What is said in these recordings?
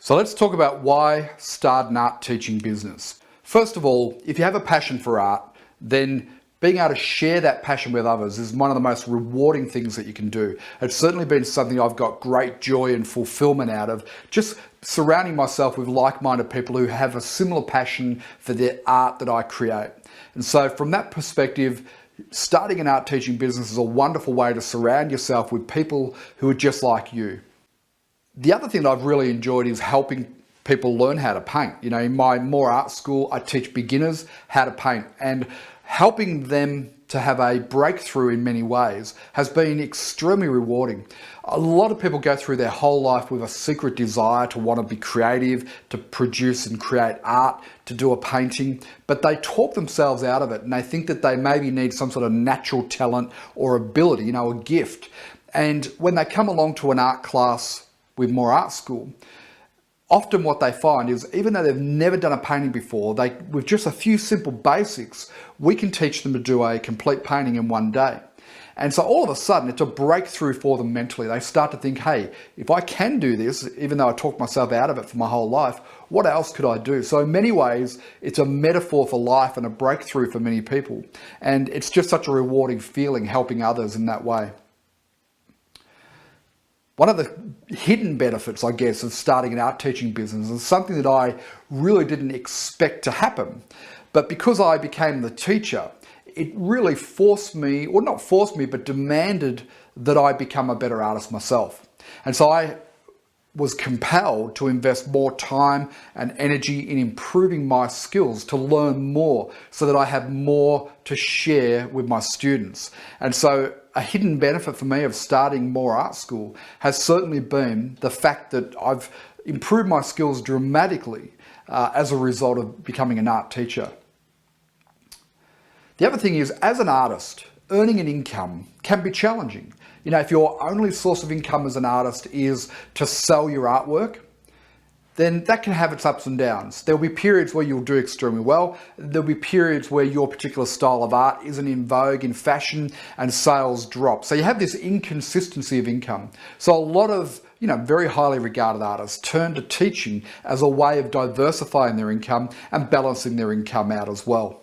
So let's talk about why start an art teaching business. First of all, if you have a passion for art, then being able to share that passion with others is one of the most rewarding things that you can do. It's certainly been something I've got great joy and fulfillment out of, just surrounding myself with like-minded people who have a similar passion for the art that I create. And so from that perspective, starting an art teaching business is a wonderful way to surround yourself with people who are just like you. The other thing that I've really enjoyed is helping people learn how to paint. You know, in my More Art School, I teach beginners how to paint, and helping them to have a breakthrough in many ways has been extremely rewarding. A lot of people go through their whole life with a secret desire to want to be creative, to produce and create art, to do a painting, but they talk themselves out of it and they think that they maybe need some sort of natural talent or ability, you know, a gift. And when they come along to an art class with More Art School, often what they find is, even though they've never done a painting before, with just a few simple basics, we can teach them to do a complete painting in one day. And so all of a sudden, it's a breakthrough for them mentally. They start to think, hey, if I can do this, even though I talked myself out of it for my whole life, what else could I do? So in many ways, it's a metaphor for life and a breakthrough for many people. And it's just such a rewarding feeling helping others in that way. One of the hidden benefits, I guess, of starting an art teaching business is something that I really didn't expect to happen. But because I became the teacher, it really forced me, or not forced me, but demanded that I become a better artist myself. And so I was compelled to invest more time and energy in improving my skills, to learn more so that I have more to share with my students. And so a hidden benefit for me of starting More Art School has certainly been the fact that I've improved my skills dramatically as a result of becoming an art teacher. The other thing is, as an artist, earning an income can be challenging. You know, if your only source of income as an artist is to sell your artwork, then that can have its ups and downs. There'll be periods where you'll do extremely well. There'll be periods where your particular style of art isn't in vogue in fashion and sales drop. So you have this inconsistency of income. So a lot of, you know, very highly regarded artists turn to teaching as a way of diversifying their income and balancing their income out as well.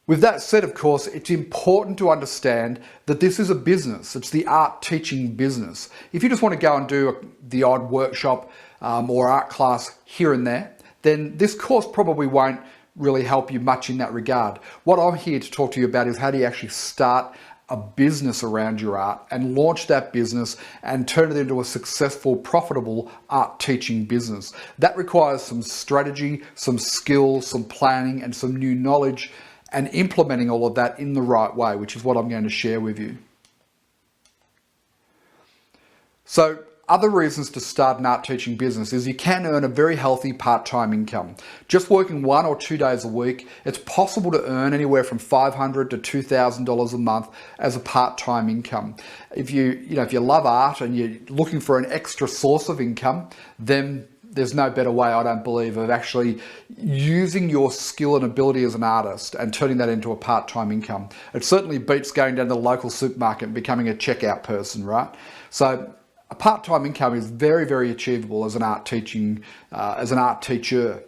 With that said, of course, it's important to understand that this is a business. It's the art teaching business. If you just want to go and do the odd workshop or art class here and there, then this course probably won't really help you much in that regard. What I'm here to talk to you about is how do you actually start a business around your art and launch that business and turn it into a successful, profitable art teaching business. That requires some strategy, some skills, some planning, and some new knowledge, and implementing all of that in the right way, which is what I'm going to share with you. So other reasons to start an art teaching business is you can earn a very healthy part-time income. Just working 1 or 2 days a week, it's possible to earn anywhere from $500 to $2,000 a month as a part-time income. If you love art and you're looking for an extra source of income, then there's no better way, I don't believe, of actually using your skill and ability as an artist and turning that into a part-time income. It certainly beats going down to the local supermarket and becoming a checkout person, right? So a part-time income is very, very achievable as an art teaching, as an art teacher.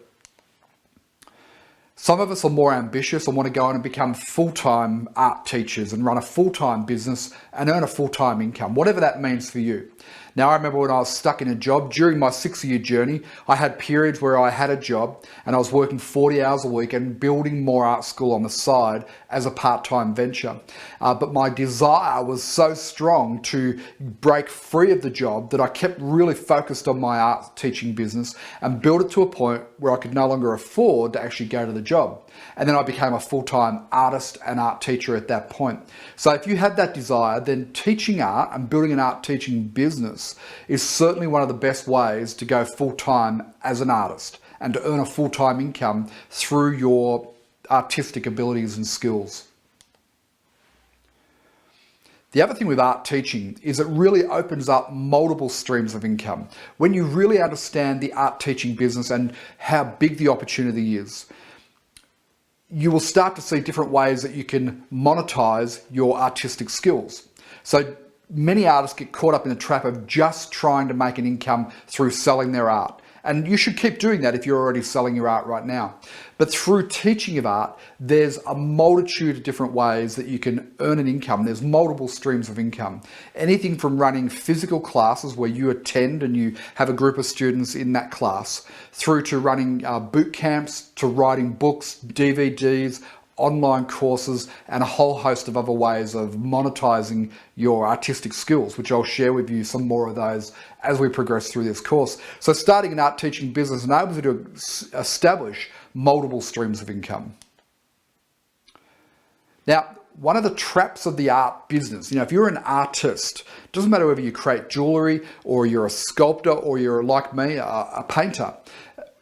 Some of us are more ambitious and want to go on and become full-time art teachers and run a full-time business and earn a full-time income, whatever that means for you. Now, I remember when I was stuck in a job during my 6-year journey, I had periods where I had a job and I was working 40 hours a week and building More Art School on the side as a part-time venture. But my desire was so strong to break free of the job that I kept really focused on my art teaching business and built it to a point where I could no longer afford to actually go to the job. And then I became a full-time artist and art teacher at that point. So if you had that desire, then teaching art and building an art teaching business is certainly one of the best ways to go full-time as an artist and to earn a full-time income through your artistic abilities and skills. The other thing with art teaching is it really opens up multiple streams of income. When you really understand the art teaching business and how big the opportunity is, you will start to see different ways that you can monetize your artistic skills. So many artists get caught up in the trap of just trying to make an income through selling their art. And you should keep doing that if you're already selling your art right now. But through teaching of art, there's a multitude of different ways that you can earn an income. There's multiple streams of income. Anything from running physical classes where you attend and you have a group of students in that class, through to running boot camps, to writing books, DVDs, online courses, and a whole host of other ways of monetizing your artistic skills, which I'll share with you some more of those as we progress through this course. So starting an art teaching business enables you to establish multiple streams of income. Now, one of the traps of the art business, if you're an artist, it doesn't matter whether you create jewelry or you're a sculptor or you're like me, a painter.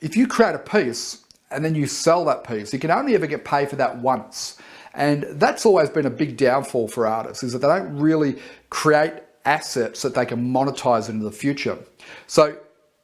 If you create a piece and then you sell that piece, you can only ever get paid for that once. And that's always been a big downfall for artists, is that they don't really create assets that they can monetize into the future. So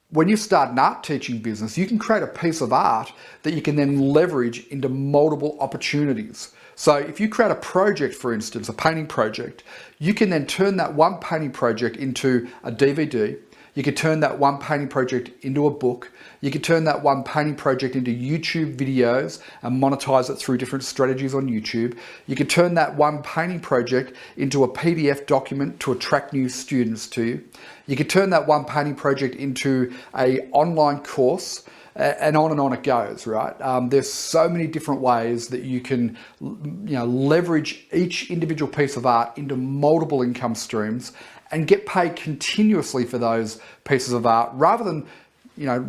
when you start an art teaching business, you can create a piece of art that you can then leverage into multiple opportunities. So if you create a project, for instance, a painting project, you can then turn that one painting project into a DVD. You could turn that one painting project into a book. You could turn that one painting project into YouTube videos and monetize it through different strategies on YouTube. You could turn that one painting project into a PDF document to attract new students to you. You could turn that one painting project into an online course, and on it goes, right? There's so many different ways that you can, leverage each individual piece of art into multiple income streams and get paid continuously for those pieces of art, rather than,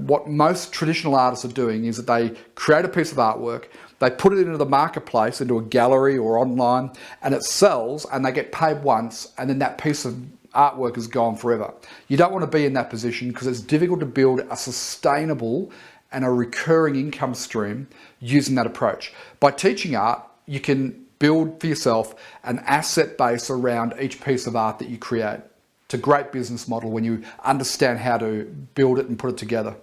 what most traditional artists are doing is that they create a piece of artwork, they put it into the marketplace, into a gallery or online, and it sells and they get paid once, and then that piece of artwork is gone forever. You don't want to be in that position, because it's difficult to build a sustainable and a recurring income stream using that approach. By teaching art, you can build for yourself an asset base around each piece of art that you create. It's a great business model when you understand how to build it and put it together.